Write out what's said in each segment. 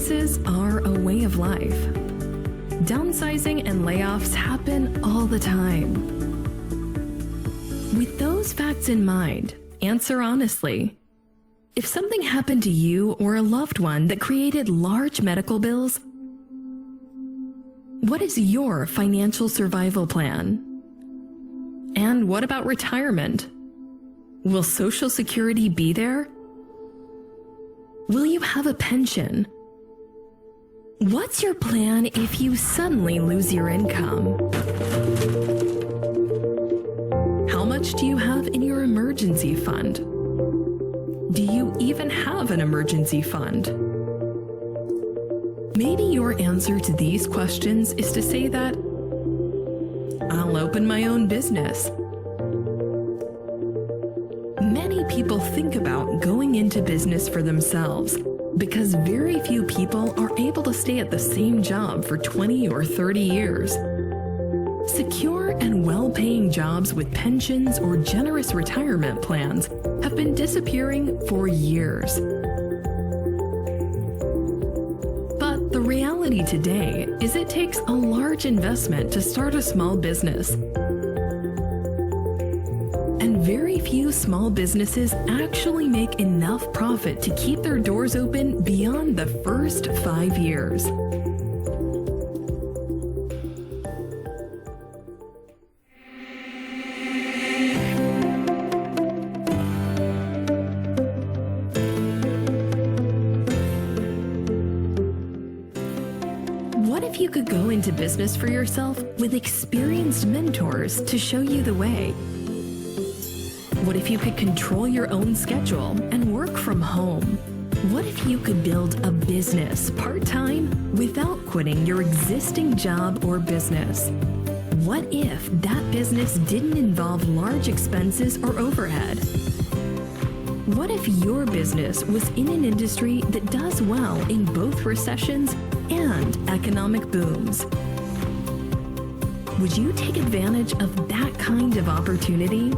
businesses are a way of life. Downsizing and layoffs happen all the time. With those facts in mind, answer honestly. If something happened to you or a loved one that created large medical bills, what is your financial survival plan? And what about retirement? Will Social Security be there? Will you have a pension? What's your plan if you suddenly lose your income? How much do you have in your emergency fund? Do you even have an emergency fund? Maybe your answer to these questions is to say that I'll open my own business. Many people think about going into business for themselves because very few people are able to stay at the same job for 20 or 30 years. Secure and well-paying jobs with pensions or generous retirement plans have been disappearing for years. But the reality today is it takes a large investment to start a small business. And very few small businesses actually make enough profit to keep their doors open beyond the first 5 years. What if you could go into business for yourself with experienced mentors to show you the way? What if you could control your own schedule and work from home? What if you could build a business part-time without quitting your existing job or business? What if that business didn't involve large expenses or overhead? What if your business was in an industry that does well in both recessions and economic booms? Would you take advantage of that kind of opportunity?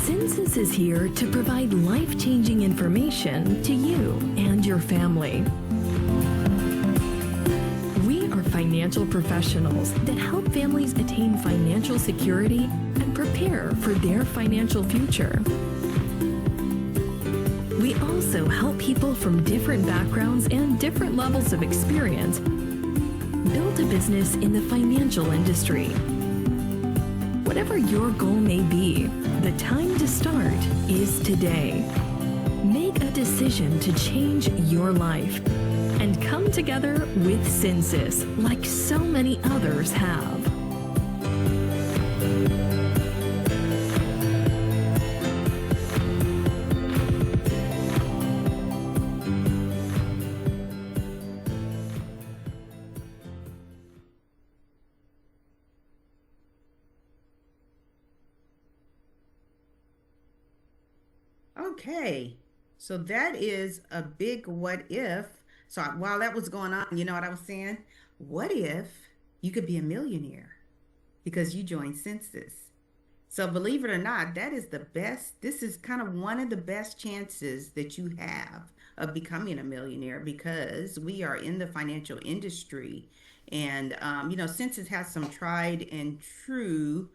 Census is here to provide life-changing information to you and your family. We are financial professionals that help families attain financial security and prepare for their financial future. We also help people from different backgrounds and different levels of experience build a business in the financial industry. Whatever your goal may be, the time to start is today. Make a decision to change your life and come together with Census like so many others have. Okay, so that is a big what if. So while that was going on, you know what I was saying? What if you could be a millionaire because you joined Census? So believe it or not, that is the best. This is kind of one of the best chances that you have of becoming a millionaire because we are in the financial industry. And, Census has some tried and true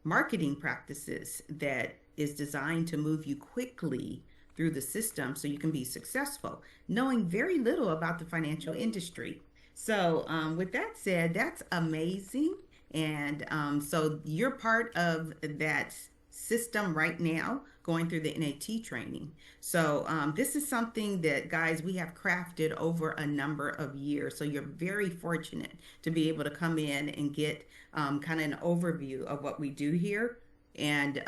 marketing practices that is designed to move you quickly through the system so you can be successful, knowing very little about the financial industry. So with that said, that's amazing. And so you're part of that system right now, going through the NAT training. So this is something that, guys, we have crafted over a number of years. So you're very fortunate to be able to come in and get kind of an overview of what we do here and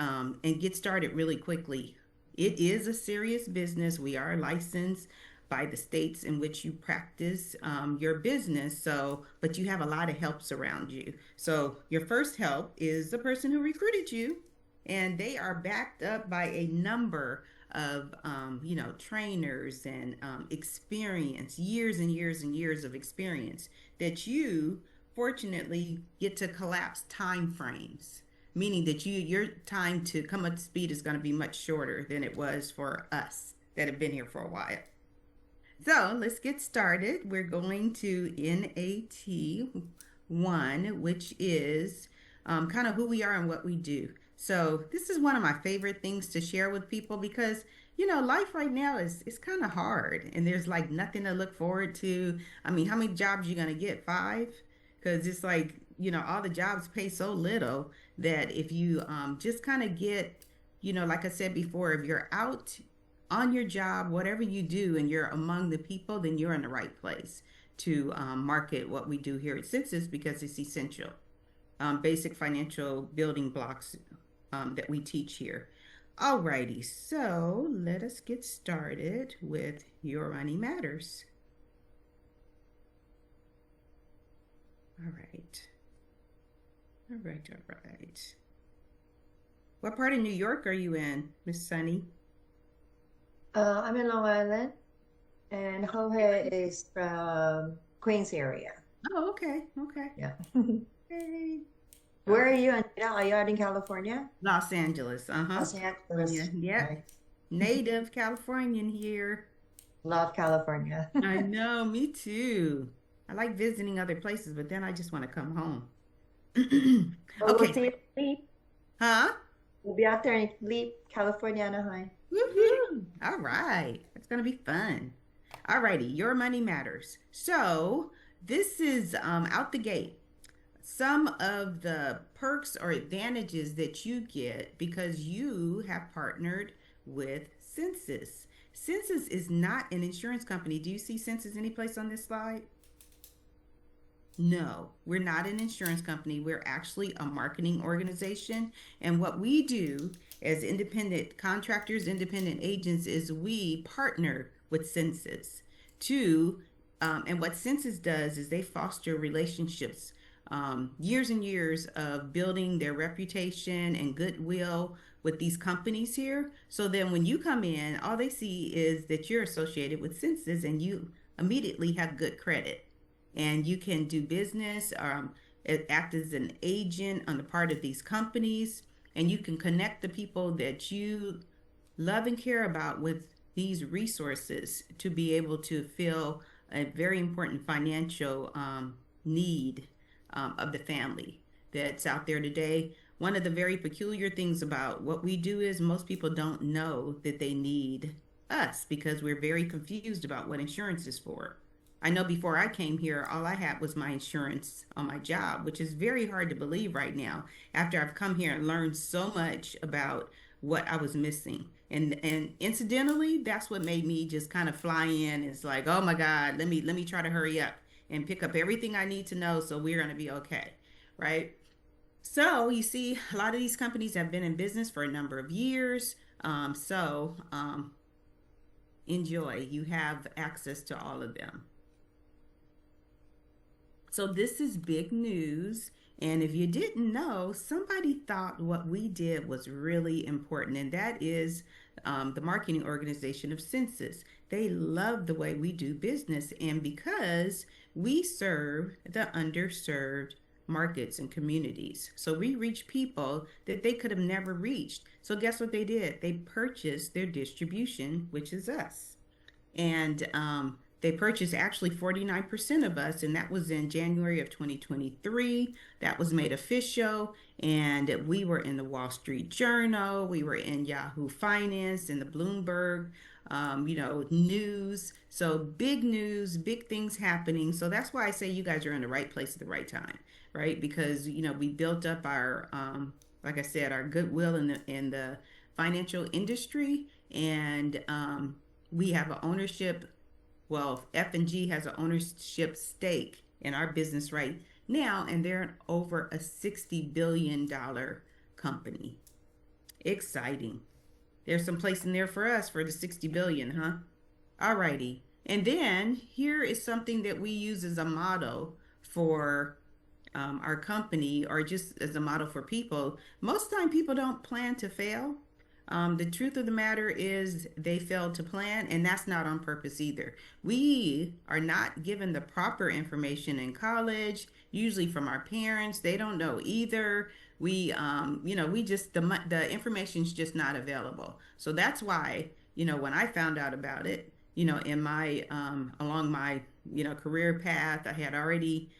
get started really quickly. It is a serious business. We are licensed by the states in which you practice your business. So, but you have a lot of helps around you. So your first help is the person who recruited you, and they are backed up by a number of, trainers and experience, years and years and years of experience that you fortunately get to collapse time frames, meaning that your time to come up to speed is going to be much shorter than it was for us. that have been here for a while. So let's get started. We're going to NAT1, which is kind of who we are and what we do. So this is one of my favorite things to share with people because life right now is kind of hard and there's like nothing to look forward to. I mean, how many jobs you gonna get? Five? Because it's like all the jobs pay so little that if you just kind of get like I said before, if you're out on your job, whatever you do, and you're among the people, then you're in the right place to market what we do here at Census because it's essential. Basic financial building blocks that we teach here. Alrighty, so let us get started with Your Money Matters. All right. All right, all right. What part of New York are you in, Miss Sunny? I'm in Long Island, and Jorge is from Queens area. Oh, okay, okay. Yeah. Hey. Where are you? Are you out in California? Los Angeles, uh-huh. Los Yeah, Angeles. yep. Nice. Native Californian here. Love California. I know, me too. I like visiting other places, but then I just want to come home. Well, we'll Okay. see you sleep. Huh? We'll be out there in Leap, California, Anaheim. Woohoo! All right. That's gonna be fun. All righty, Your Money Matters. So this is out the gate. Some of the perks or advantages that you get because you have partnered with Census. Census is not an insurance company. Do you see Census anyplace on this slide? No, we're not an insurance company. We're actually a marketing organization. And what we do as independent contractors, independent agents, is we partner with Census to, and what Census does is they foster relationships, years and years of building their reputation and goodwill with these companies here. So then when you come in, all they see is that you're associated with Census and you immediately have good credit and you can do business, act as an agent on the part of these companies, and you can connect the people that you love and care about with these resources to be able to fill a very important financial need of the family that's out there today. One of the very peculiar things about what we do is most people don't know that they need us because we're very confused about what insurance is for. I know before I came here, all I had was my insurance on my job, which is very hard to believe right now after I've come here and learned so much about what I was missing. And incidentally, that's what made me just kind of fly in. It's like, oh my God, let me try to hurry up and pick up everything I need to know so we're gonna be okay, right? So you see, a lot of these companies have been in business for a number of years. Enjoy. You have access to all of them. So this is big news. And if you didn't know, somebody thought what we did was really important, and that is the marketing organization of Census. They love the way we do business, and because we serve the underserved markets and communities. So we reach people that they could have never reached. So guess what they did? They purchased their distribution, which is us. And they purchased actually 49% of us, and that was in January of 2023. That was made official, and we were in the Wall Street Journal, we were in Yahoo Finance, in the Bloomberg, news. So big news, big things happening. So that's why I say you guys are in the right place at the right time, right? Because we built up our, like I said, our goodwill in the financial industry, and we have an ownership. Well, F&G has an ownership stake in our business right now, and they're over a $60 billion company. Exciting. There's some place in there for us for the 60 billion, huh? Alrighty. And then here is something that we use as a model for our company, or just as a model for people. Most time people don't plan to fail. The truth of the matter is they failed to plan, and that's not on purpose either. We are not given the proper information in college, usually from our parents. They don't know either. We just the information is just not available. So that's why when I found out about it, in my along my career path, I had already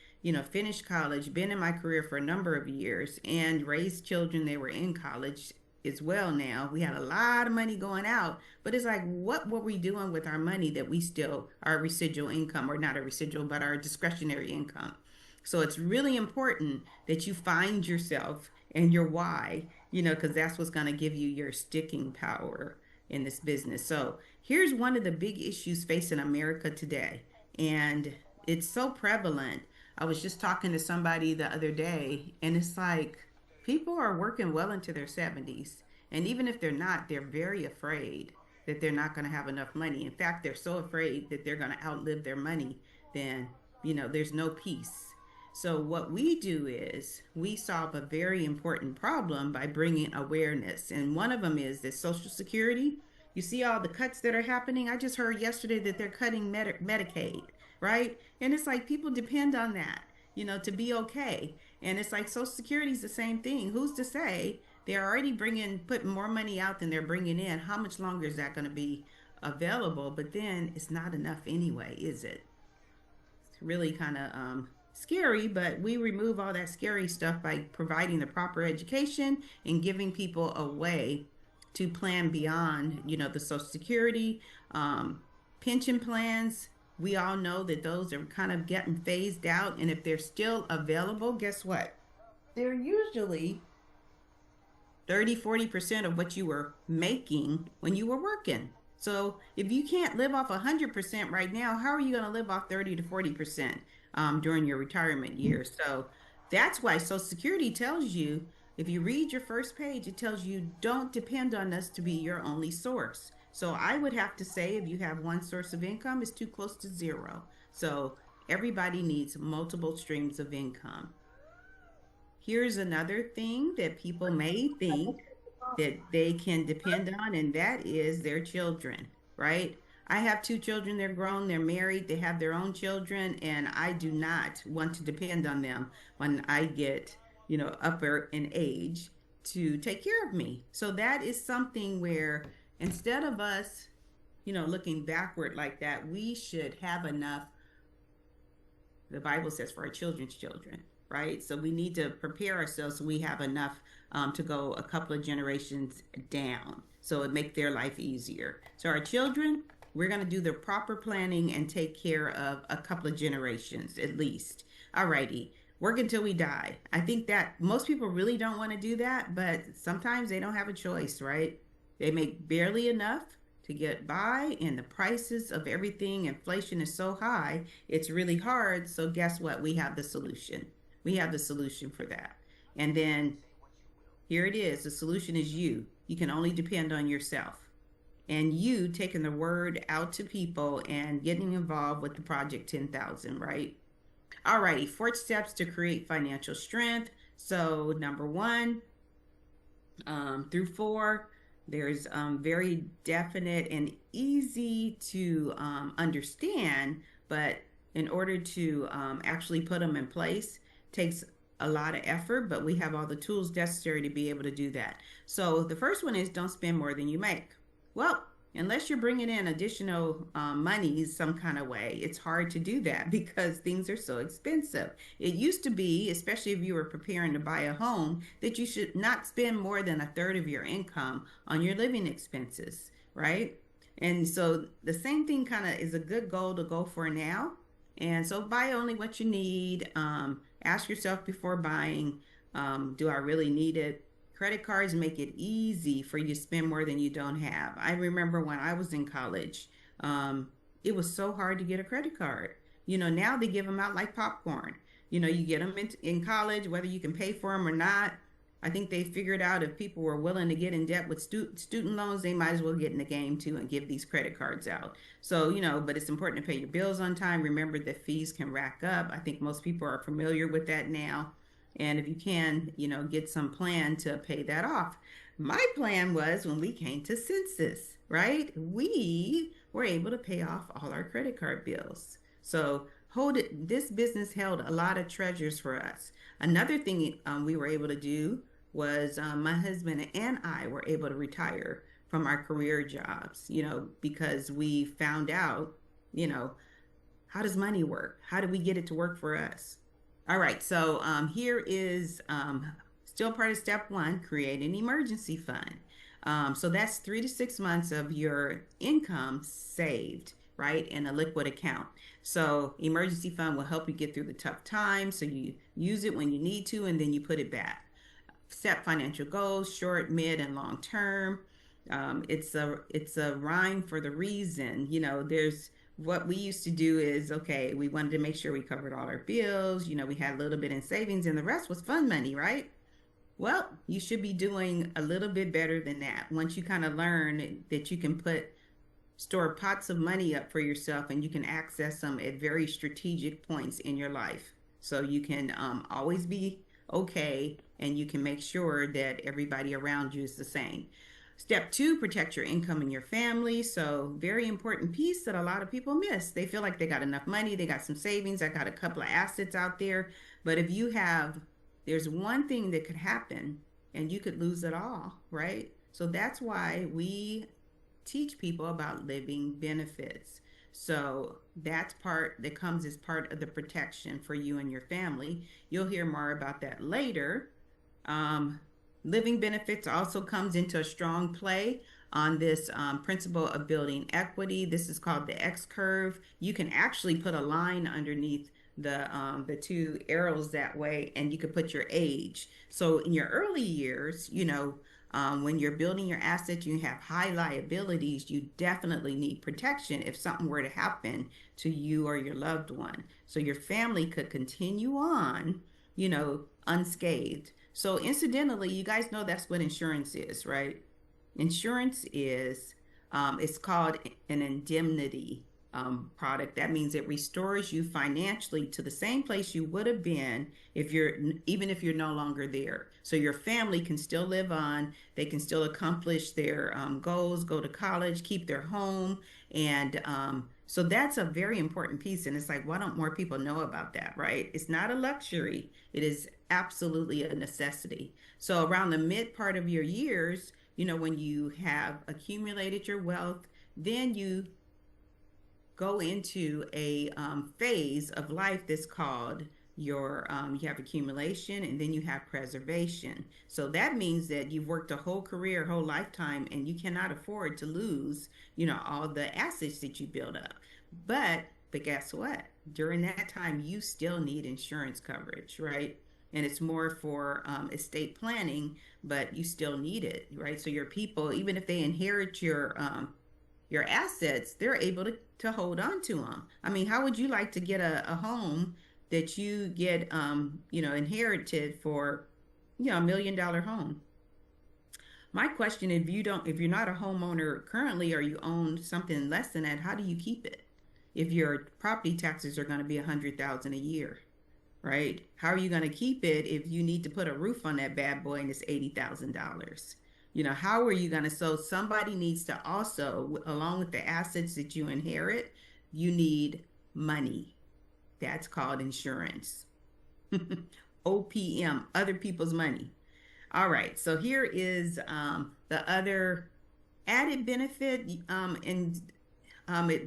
finished college, been in my career for a number of years, and raised children. They were in college as well. Now we had a lot of money going out, but it's like, what were we doing with our money that we still, our residual income, or not a residual, but our discretionary income? So it's really important that you find yourself and your why, because that's what's going to give you your sticking power in this business. So here's one of the big issues facing America today, and it's so prevalent. I was just talking to somebody the other day, and it's like people are working well into their 70s. And even if they're not, they're very afraid that they're not going to have enough money. In fact, they're so afraid that they're going to outlive their money, then, there's no peace. So, what we do is we solve a very important problem by bringing awareness. And one of them is that Social Security, you see all the cuts that are happening. I just heard yesterday that they're cutting Medicaid, right? And it's like people depend on that, to be okay. And it's like Social Security is the same thing. Who's to say they're already putting more money out than they're bringing in? How much longer is that going to be available? But then it's not enough anyway, is it? It's really kind of scary, but we remove all that scary stuff by providing the proper education and giving people a way to plan beyond, the Social Security, pension plans. We all know that those are kind of getting phased out, and if they're still available, guess what? They're usually 30-40% of what you were making when you were working. So if you can't live off 100% right now, how are you going to live off 30 to 40% during your retirement years? So that's why Social Security tells you, if you read your first page, it tells you don't depend on us to be your only source. So I would have to say, if you have one source of income, it's too close to zero. So everybody needs multiple streams of income. Here's another thing that people may think that they can depend on, and that is their children, right? I have two children. They're grown, they're married, they have their own children, and I do not want to depend on them when I get, upper in age, to take care of me. So that is something where instead of us, looking backward like that, we should have enough. The Bible says for our children's children, right? So we need to prepare ourselves so we have enough to go a couple of generations down, so it make their life easier. So our children, we're going to do the proper planning and take care of a couple of generations at least. Alrighty, work until we die. I think that most people really don't want to do that, but sometimes they don't have a choice, right? They make barely enough to get by, and the prices of everything, inflation is so high, it's really hard. So guess what? We have the solution. We have the solution for that. And then here it is. The solution is you. You can only depend on yourself. And you taking the word out to people and getting involved with the Project 10,000, right? Alrighty, 4 steps to create financial strength. So number 1 through 4, there's very definite and easy to understand, but in order to actually put them in place takes a lot of effort, but we have all the tools necessary to be able to do that. So the first one is don't spend more than you make. Well, unless you're bringing in additional money some kind of way, it's hard to do that because things are so expensive. It used to be, especially if you were preparing to buy a home, that you should not spend more than a third of your income on your living expenses, right? And so the same thing kind of is a good goal to go for now. And so buy only what you need. Ask yourself before buying, do I really need it? Credit cards make it easy for you to spend more than you don't have. I remember when I was in college, it was so hard to get a credit card. Now they give them out like popcorn. You get them in college, whether you can pay for them or not. I think they figured out if people were willing to get in debt with student loans, they might as well get in the game too and give these credit cards out. So, but it's important to pay your bills on time. Remember that fees can rack up. I think most people are familiar with that now. And if you can, get some plan to pay that off. My plan was when we came to census, right? We were able to pay off all our credit card bills. So this business held a lot of treasures for us. Another thing we were able to do was my husband and I were able to retire from our career jobs, because we found out, you know, how does money work? How do we get it to work for us? All right, so here is still part of step one, create an emergency fund. So that's 3 to 6 months of your income saved, right, in a liquid account. So emergency fund will help you get through the tough times. So you use it when you need to, and then you put it back. Set financial goals, short, mid, and long term. It's a rhyme for the reason. There's what we used to do is, okay, we wanted to make sure we covered all our bills. We had a little bit in savings, and the rest was fun money, right? Well, you should be doing a little bit better than that once you kind of learn that you can store pots of money up for yourself, and you can access them at very strategic points in your life. So you can always be okay, and you can make sure that everybody around you is the same. Step two, protect your income and your family. So very important piece that a lot of people miss. They feel like they got enough money, they got some savings, I got a couple of assets out there. But if there's one thing that could happen and you could lose it all, right? So that's why we teach people about living benefits. So that's part that comes as part of the protection for you and your family. You'll hear more about that later. Living benefits also comes into a strong play on this principle of building equity. This is called the X curve. You can actually put a line underneath the two arrows that way, and you could put your age. So in your early years, when you're building your assets, you have high liabilities, you definitely need protection if something were to happen to you or your loved one. So your family could continue on, unscathed. So incidentally, you guys know that's what insurance is, right? Insurance is, it's called an indemnity product. That means it restores you financially to the same place you would have been even if you're no longer there. So your family can still live on, they can still accomplish their goals, go to college, keep their home. And so that's a very important piece. And it's like, why don't more people know about that, right? It's not a luxury. It is absolutely a necessity. So around the mid part of your years, when you have accumulated your wealth, then you go into a phase of life that's called you have accumulation, and then you have preservation. So that means that you've worked a whole career, whole lifetime, and you cannot afford to lose, all the assets that you build up. But guess what? During that time, you still need insurance coverage, right? And it's more for estate planning, but you still need it, right? So your people, even if they inherit your assets, they're able to hold on to them. I mean, how would you like to get a home that you get, inherited for, $1 million home? My question, if you're not a homeowner currently, or you own something less than that, how do you keep it? If your property taxes are going to be $100,000 a year, right? How are you going to keep it if you need to put a roof on that bad boy and it's $80,000? How are you going to, so somebody needs to also, along with the assets that you inherit, you need money. That's called insurance. OPM, other people's money. All right, so here is the other added benefit.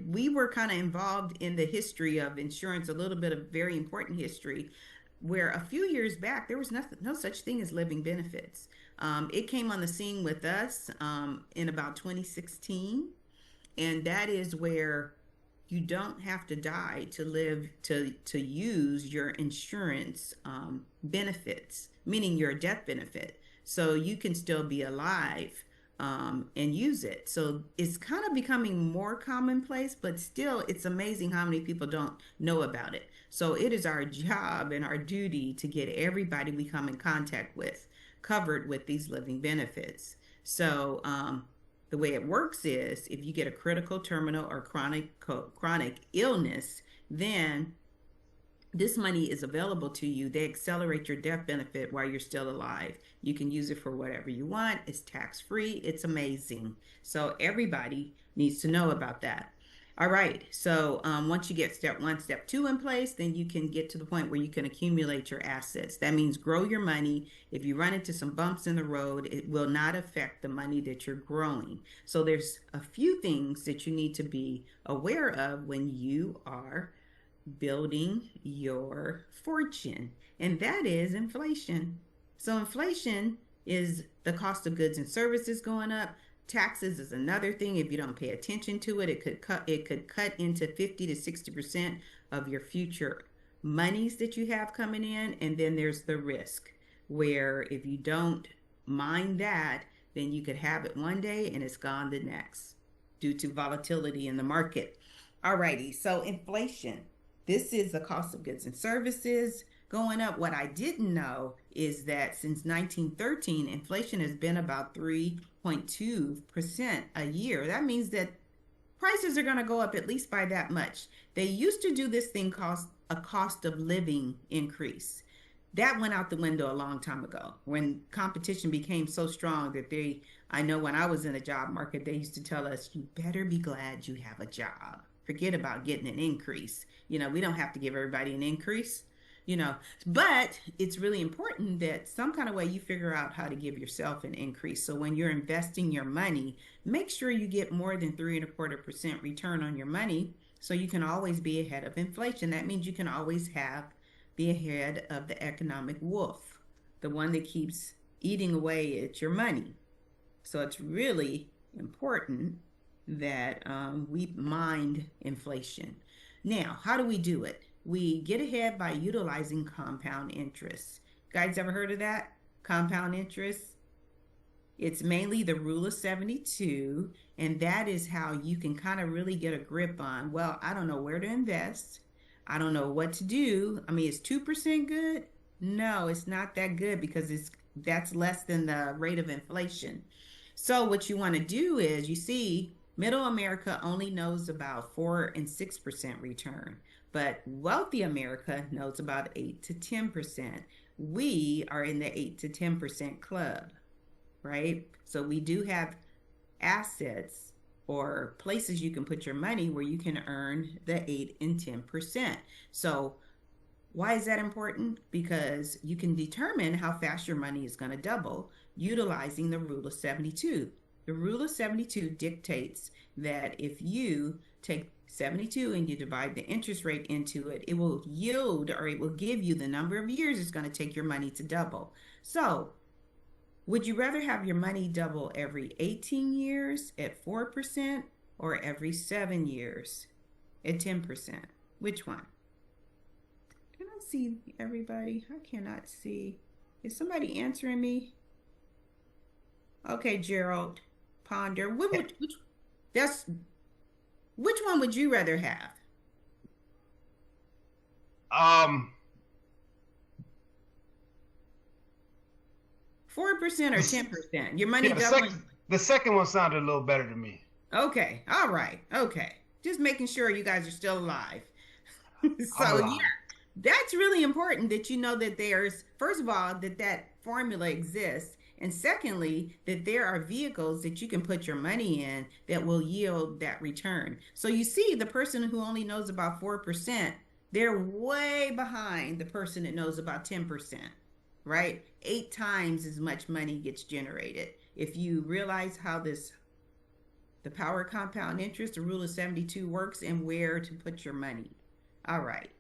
We were kind of involved in the history of insurance, a little bit of very important history, where a few years back, there was no such thing as living benefits. It came on the scene with us in about 2016, and that is where you don't have to die to live to use your insurance benefits, meaning your death benefit. So you can still be alive and use it. So it's kind of becoming more commonplace, but still it's amazing how many people don't know about it. So it is our job and our duty to get everybody we come in contact with covered with these living benefits. So the way it works is, if you get a critical, terminal, or chronic illness, then this money is available to you. They accelerate your death benefit while you're still alive. You can use it for whatever you want. It's tax-free. It's amazing. So everybody needs to know about that. All right. So once you get step one, step two in place, then you can get to the point where you can accumulate your assets. That means grow your money. If you run into some bumps in the road, it will not affect the money that you're growing. So there's a few things that you need to be aware of when you are building your fortune, and that is inflation. So inflation is the cost of goods and services going up. Taxes is another thing. If you don't pay attention to it, it could cut into 50 to 60% of your future monies that you have coming in. And then there's the risk, where if you don't mind that, then you could have it one day and it's gone the next due to volatility in the market. Alrighty, so inflation. This is the cost of goods and services going up. What I didn't know is that since 1913, inflation has been about 3.2% a year. That means that prices are going to go up at least by that much. They used to do this thing called a cost of living increase. That went out the window a long time ago when competition became so strong that I know when I was in the job market, they used to tell us, you better be glad you have a job. Forget about getting an increase. We don't have to give everybody an increase, but it's really important that some kind of way you figure out how to give yourself an increase. So when you're investing your money, make sure you get more than 3.25% return on your money so you can always be ahead of inflation. That means you can always be ahead of the economic wolf, the one that keeps eating away at your money. So it's really important that we mind inflation. Now, how do we do it? We get ahead by utilizing compound interest. Guys, ever heard of that? Compound interest? It's mainly the rule of 72, and that is how you can kind of really get a grip on, well, I don't know where to invest. I don't know what to do. I mean, is 2% good? No, it's not that good because that's less than the rate of inflation. So what you want to do is, you see, Middle America only knows about 4 and 6% return, but wealthy America knows about 8 to 10%. We are in the 8 to 10% club, right? So we do have assets or places you can put your money where you can earn the 8 and 10%. So why is that important? Because you can determine how fast your money is going to double utilizing the rule of 72. The rule of 72 dictates that if you take 72 and you divide the interest rate into it, it will yield, or it will give you the number of years it's going to take your money to double. So would you rather have your money double every 18 years at 4% or every 7 years at 10%? Which one? Can I see everybody? I cannot see. Is somebody answering me? Okay, Gerald, ponder. Which one would you rather have? Um, 4% or 10%? Your money yeah, doubling? the second one sounded a little better to me. Okay, all right, okay. Just making sure you guys are still alive. I'm So alive. yeah, that's really important that you know that there's, first of all, that formula exists. And secondly, that there are vehicles that you can put your money in that will yield that return. So you see, the person who only knows about 4%, they're way behind the person that knows about 10%, right? 8 times as much money gets generated. If you realize how the power of compound interest, the rule of 72 works, and where to put your money. All right.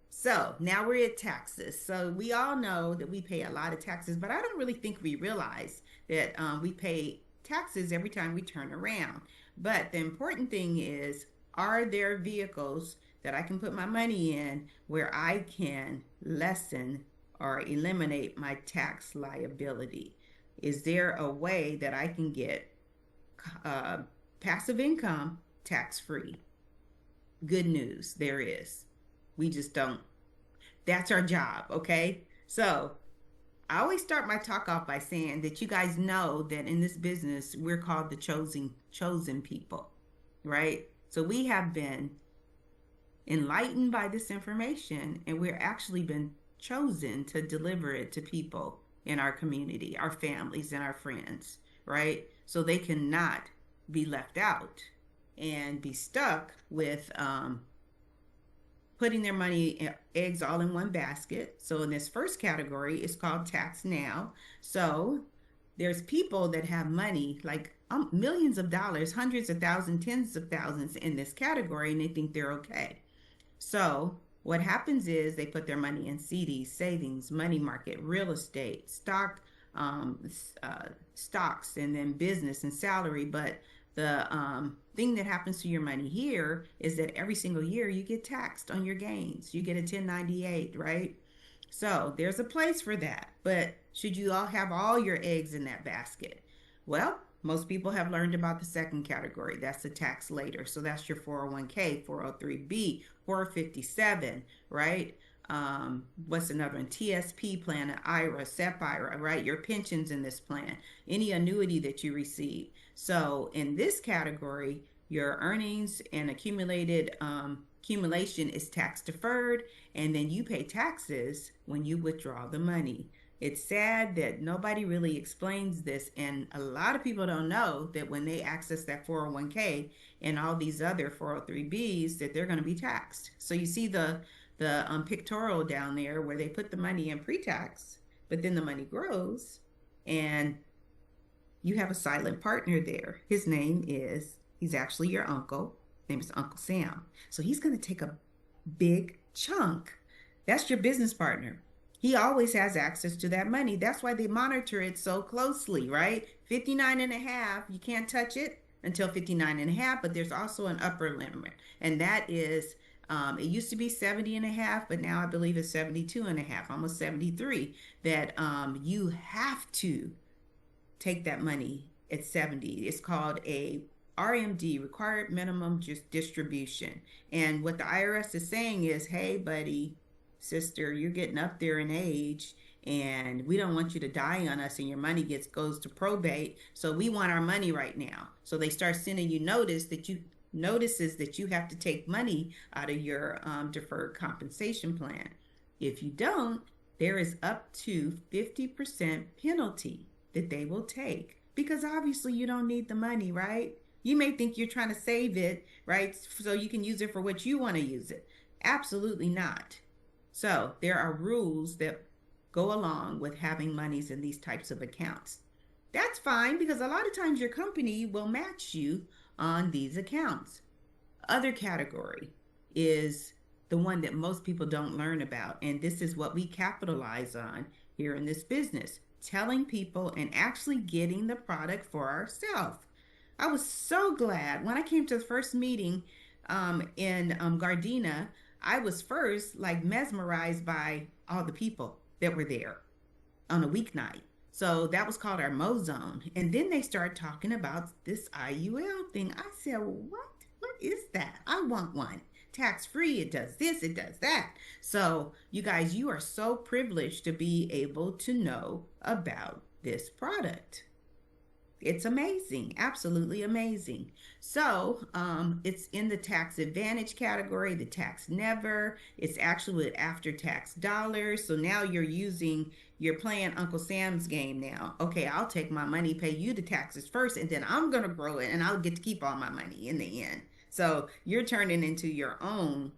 So now we're at taxes. So we all know that we pay a lot of taxes, but I don't really think we realize that we pay taxes every time we turn around. But the important thing is, are there vehicles that I can put my money in where I can lessen or eliminate my tax liability? Is there a way that I can get passive income tax-free? Good news, there is. We just don't. That's our job, okay? So I always start my talk off by saying that you guys know that in this business, we're called the chosen people, right? So we have been enlightened by this information, and we're actually been chosen to deliver it to people in our community, our families, and our friends, right? So they cannot be left out. and be stuck with putting their money eggs all in one basket. So in this first category, it's called tax now. So there's people that have money like millions of dollars, hundreds of thousands, tens of thousands in this category, and they think they're okay. So what happens is they put their money in CDs, savings, money market, real estate, stocks, and then business and salary. But the thing that happens to your money here is that every single year you get taxed on your gains. You get a 1098, right? So there's a place for that. But should you all have all your eggs in that basket? Well, most people have learned about the second category. That's the tax later. So that's your 401k, 403b, 457, right? What's another one? TSP plan, an IRA, SEP IRA, right? Your pensions in this plan, any annuity that you receive. So in this category, your earnings and accumulated accumulation is tax deferred, and then you pay taxes when you withdraw the money. It's sad that nobody really explains this, and a lot of people don't know that when they access that 401k and all these other 403bs that they're going to be taxed. So you see the pictorial down there where they put the money in pre-tax, but then the money grows and you have a silent partner there. His name is, he's actually your uncle. His name is Uncle Sam. So he's going to take a big chunk. That's your business partner. He always has access to that money. That's why they monitor it so closely, right? 59 and a half, you can't touch it until 59 and a half, but there's also an upper limit. And that is, it used to be 70 and a half, but now I believe it's 72 and a half, almost 73, that you have to take that money at 70. It's called a RMD, required minimum distribution. And what the IRS is saying is, hey, buddy, sister, you're getting up there in age, and we don't want you to die on us and your money goes to probate. So we want our money right now. So they start sending you notices that you have to take money out of your deferred compensation plan. If you don't, there is up to 50% penalty that they will take, because obviously you don't need the money, right? You may think you're trying to save it, right? So you can use it for what you want to use it. Absolutely not. So there are rules that go along with having monies in these types of accounts. That's fine, because a lot of times your company will match you on these accounts. Other category is the one that most people don't learn about, and this is what we capitalize on here in this business, telling people and actually getting the product for ourselves. I was so glad when I came to the first meeting in Gardena. I was first like mesmerized by all the people that were there on a weeknight. So that was called our Mo Zone. And then they started talking about this IUL thing. I said, well, what is that? I want one. Tax free. It does this, it does that. So you guys, you are so privileged to be able to know about this product. It's amazing, absolutely amazing. So it's in the tax advantage category, the tax never. It's actually with after tax dollars. So now you're playing Uncle Sam's game now. Okay, I'll take my money, pay you the taxes first, and then I'm going to grow it and I'll get to keep all my money in the end. So you're turning into your own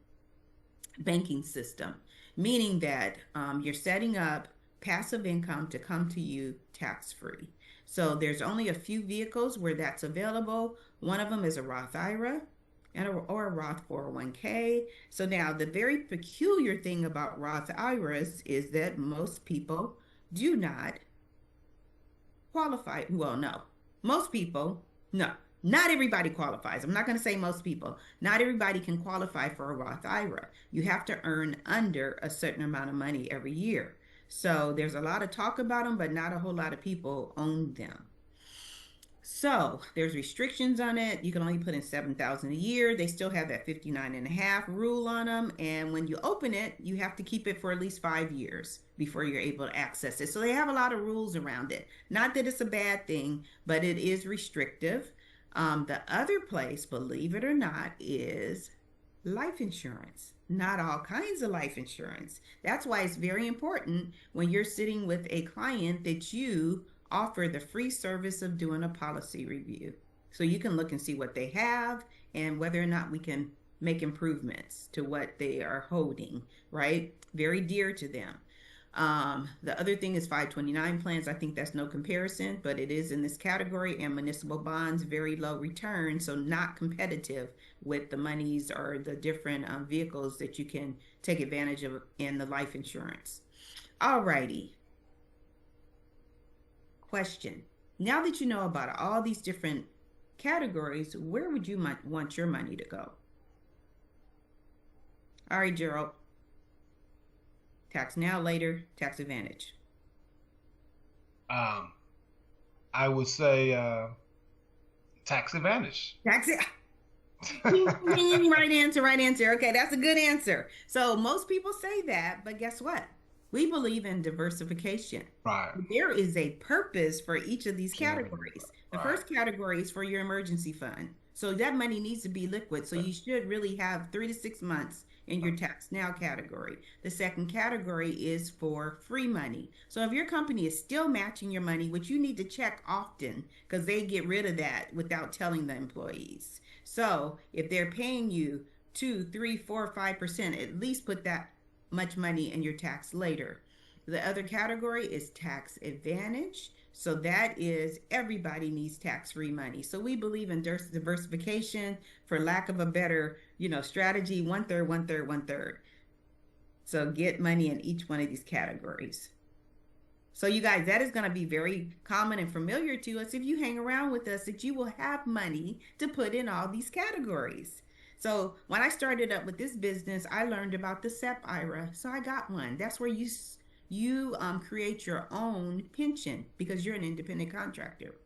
banking system, meaning that you're setting up passive income to come to you tax free. So there's only a few vehicles where that's available. One of them is a Roth IRA or a Roth 401k. So now the very peculiar thing about Roth IRAs is that most people do not qualify. Well, no, most people, no, not everybody qualifies. I'm not going to say most people. Not everybody can qualify for a Roth IRA. You have to earn under a certain amount of money every year. So there's a lot of talk about them, but not a whole lot of people own them. So there's restrictions on it. You can only put in $7,000 a year. They still have that 59 and a half rule on them. And when you open it, you have to keep it for at least 5 years before you're able to access it. So they have a lot of rules around it. Not that it's a bad thing, but it is restrictive. The other place, believe it or not, is life insurance. Not all kinds of life insurance. That's why it's very important when you're sitting with a client that you offer the free service of doing a policy review. So you can look and see what they have and whether or not we can make improvements to what they are holding, right? Very dear to them. The other thing is 529 plans. I think that's no comparison, but it is in this category, and municipal bonds, very low return, so not competitive with the monies or the different vehicles that you can take advantage of in the life insurance. All righty. Question. Now that you know about all these different categories, where would you want your money to go? All right, Gerald. Tax now, later, tax advantage. I would say tax advantage. Tax it. Right answer, right answer. Okay, that's a good answer. So most people say that, but guess what? We believe in diversification. Right. There is a purpose for each of these categories. The Right. first category is for your emergency fund. So that money needs to be liquid. So you should really have 3 to 6 months in your tax now category. The second category is for free money. So if your company is still matching your money, which you need to check often because they get rid of that without telling the employees. So if they're paying you 2, 3, 4, 5%, at least put that much money in your tax later. The other category is tax advantage. So that is everybody needs tax-free money. So we believe in diversification, for lack of a better, strategy, 1/3, 1/3, 1/3. So get money in each one of these categories. So you guys, that is going to be very common and familiar to us if you hang around with us, that you will have money to put in all these categories. So when I started up with this business, I learned about the SEP IRA. So I got one. That's where you create your own pension because you're an independent contractor.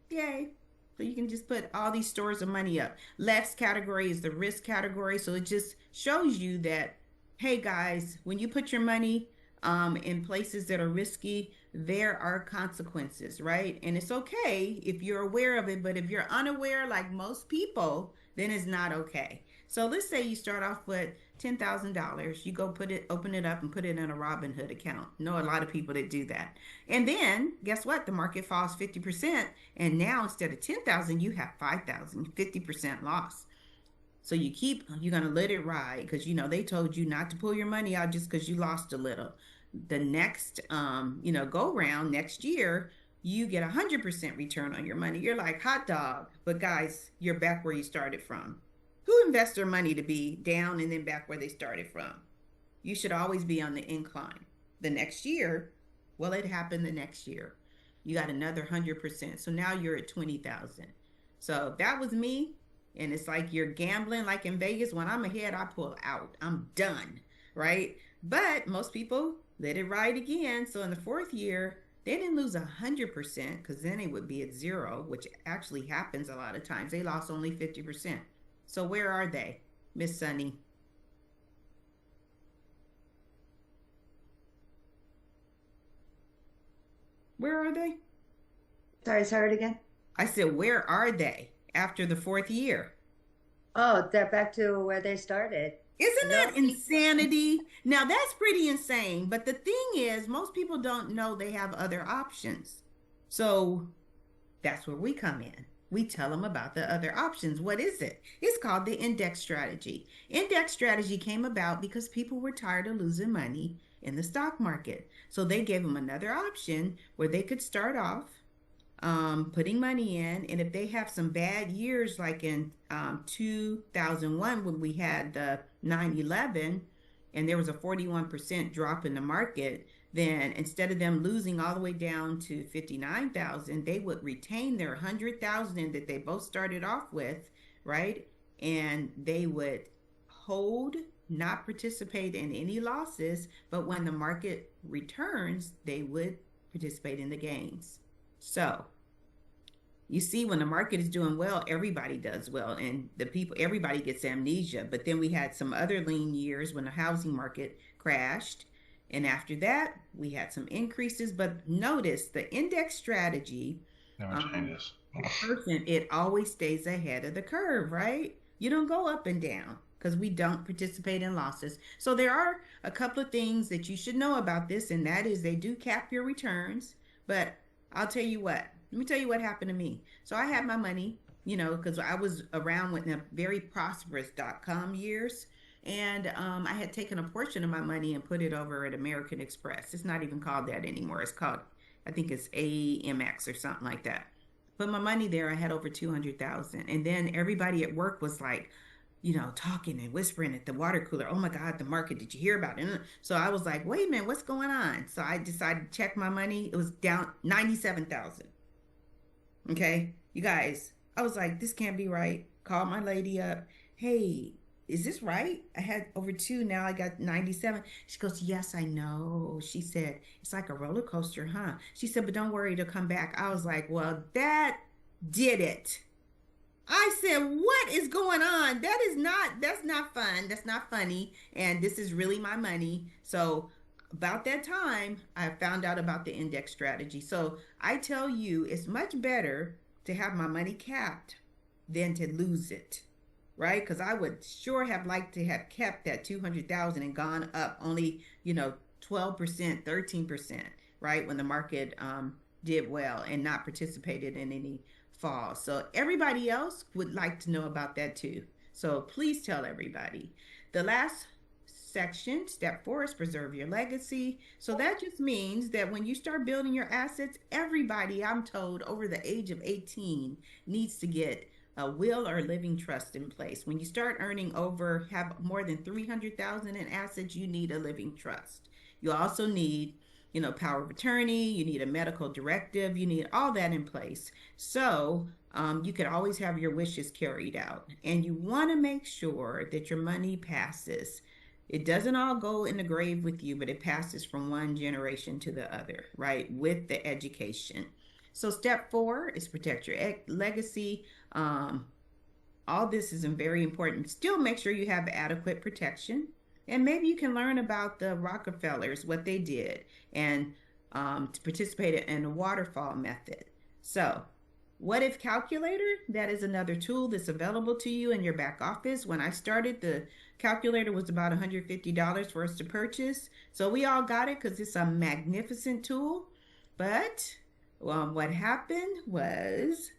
Yay. So you can just put all these stores of money up. Last category is the risk category. So it just shows you that, hey guys, when you put your money in places that are risky, there are consequences, right? And it's okay if you're aware of it, but if you're unaware, like most people, then it's not okay. So let's say you start off with $10,000. You go open it up and put it in a Robinhood account. Know a lot of people that do that. And then guess what? The market falls 50%. And now instead of 10,000, you have 5,000, 50% loss. So you're going to let it ride because, they told you not to pull your money out just because you lost a little. The next, go round next year, you get 100% return on your money. You're like hot dog. But guys, you're back where you started from. Who invests their money to be down and then back where they started from? You should always be on the incline. The next year, well, it happened the next year. You got another 100%. So now you're at 20,000. So that was me. And it's like you're gambling like in Vegas. When I'm ahead, I pull out. I'm done, right? But most people let it ride again. So in the fourth year, they didn't lose 100% because then it would be at zero, which actually happens a lot of times. They lost only 50%. So where are they, Miss Sunny? Where are they? Sorry, say it again. I said, where are they after the fourth year? Oh, they're back to where they started. Isn't that insanity? Now that's pretty insane. But the thing is, most people don't know they have other options. So that's where we come in. We tell them about the other options. What is it? It's called the index strategy. Index strategy came about because people were tired of losing money in the stock market. So they gave them another option where they could start off putting money in. And if they have some bad years, like in 2001 when we had the 9/11 and there was a 41% drop in the market, then instead of them losing all the way down to 59,000, they would retain their 100,000 that they both started off with, right? And they would hold, not participate in any losses, but when the market returns, they would participate in the gains. So you see, when the market is doing well, everybody does well, and everybody gets amnesia. But then we had some other lean years when the housing market crashed. And after that, we had some increases. But notice the index strategy, it always stays ahead of the curve, right? You don't go up and down because we don't participate in losses. So there are a couple of things that you should know about this, and that is they do cap your returns. But I'll tell you what. Let me tell you what happened to me. So I had my money because I was around with the very prosperous .com years. And I had taken a portion of my money and put it over at American Express. It's not even called that anymore. It's called, I think it's AMX or something like that. Put my money there. I had over 200,000. And then everybody at work was like, talking and whispering at the water cooler. Oh my God, the market, did you hear about it? So I was like, wait a minute, what's going on? So I decided to check my money. It was down 97,000. Okay, you guys, I was like, this can't be right. Called my lady up. Hey, is this right? I had over two, now I got 97. She goes, yes, I know. She said, it's like a roller coaster, huh? She said, but don't worry, it'll come back. I was like, well, that did it. I said, what is going on? That's not fun. That's not funny. And this is really my money. So about that time, I found out about the index strategy. So I tell you, it's much better to have my money capped than to lose it, right? Because I would sure have liked to have kept that 200,000 and gone up only, 12%, 13%, right? When the market did well and not participated in any fall. So everybody else would like to know about that too. So please tell everybody. The last section, step 4, is preserve your legacy. So that just means that when you start building your assets, everybody, I'm told, over the age of 18 needs to get a will or living trust in place. When you start earning have more than 300,000 in assets, you need a living trust. You also need power of attorney, you need a medical directive, you need all that in place. So you can always have your wishes carried out. And you want to make sure that your money passes. It doesn't all go in the grave with you, but it passes from one generation to the other, right? With the education. So step 4 is protect your legacy. All this is very important. Still make sure you have adequate protection. And maybe you can learn about the Rockefellers, what they did, and to participate in the waterfall method. So, what if calculator? That is another tool that's available to you in your back office. When I started, the calculator was about $150 for us to purchase. So we all got it because it's a magnificent tool. But what happened was,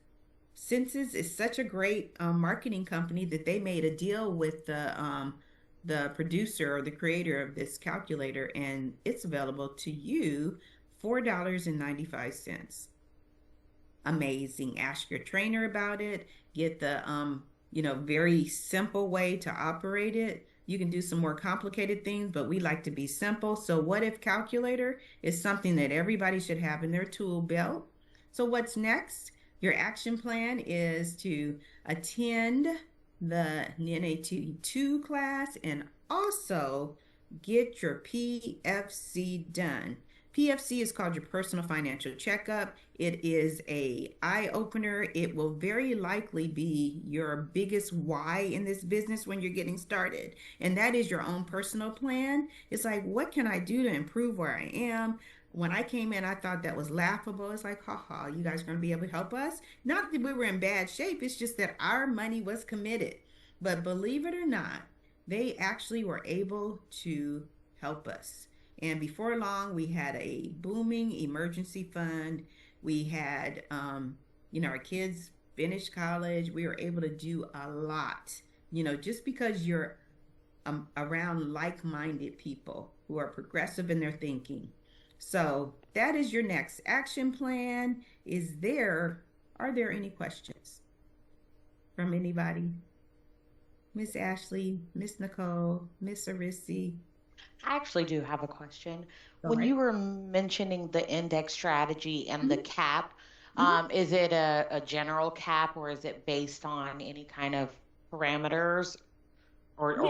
Census is such a great marketing company that they made a deal with the producer or the creator of this calculator, and it's available to you $4.95. Amazing. Ask your trainer about it. Get the very simple way to operate it. You can do some more complicated things, but we like to be simple. So what if calculator is something that everybody should have in their tool belt? So what's next? Your action plan is to attend the NAT2 class and also get your PFC done. PFC is called your personal financial checkup. It is a eye-opener. It will very likely be your biggest why in this business when you're getting started. And that is your own personal plan. It's like, what can I do to improve where I am? When I came in, I thought that was laughable. It's like, haha, you guys are going to be able to help us? Not that we were in bad shape. It's just that our money was committed. But believe it or not, they actually were able to help us. And before long, we had a booming emergency fund. We had, our kids finished college. We were able to do a lot, just because you're around like-minded people who are progressive in their thinking. So that is your next action plan. Are there any questions from anybody? Miss Ashley, Miss Nicole, Miss Arisi? I actually do have a question. All When right. you were mentioning the index strategy and the cap, Mhm. is it a general cap or is it based on any kind of parameters Yeah. or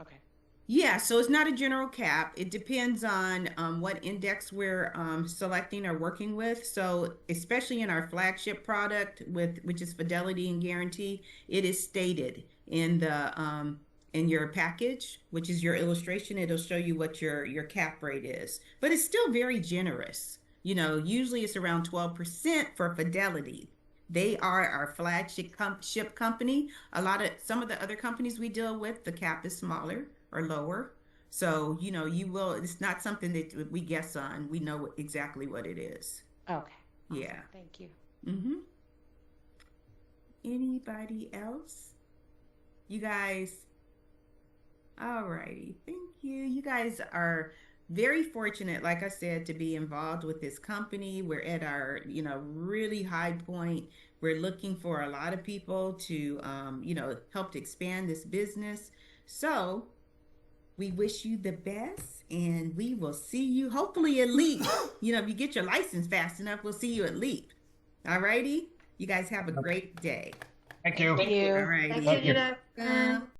okay. Yeah, so it's not a general cap. It depends on what index we're selecting or working with. So, especially in our flagship product, which is Fidelity and Guarantee, it is stated in your package, which is your illustration. It'll show you what your cap rate is, but it's still very generous. Usually it's around 12% for Fidelity. They are our flagship ship company. Some of the other companies we deal with, the cap is smaller or lower. So, it's not something that we guess on. We know exactly what it is. Okay. Awesome. Yeah. Thank you. Mm-hmm. Anybody else? You guys, all righty. Thank you. You guys are very fortunate, like I said, to be involved with this company. We're at our, really high point. We're looking for a lot of people to, help to expand this business. So we wish you the best, and we will see you hopefully at LEAP. If you get your license fast enough, we'll see you at LEAP. All righty. You guys have a great day. Thank you. Thank you. All righty. Thank you, Jeanette.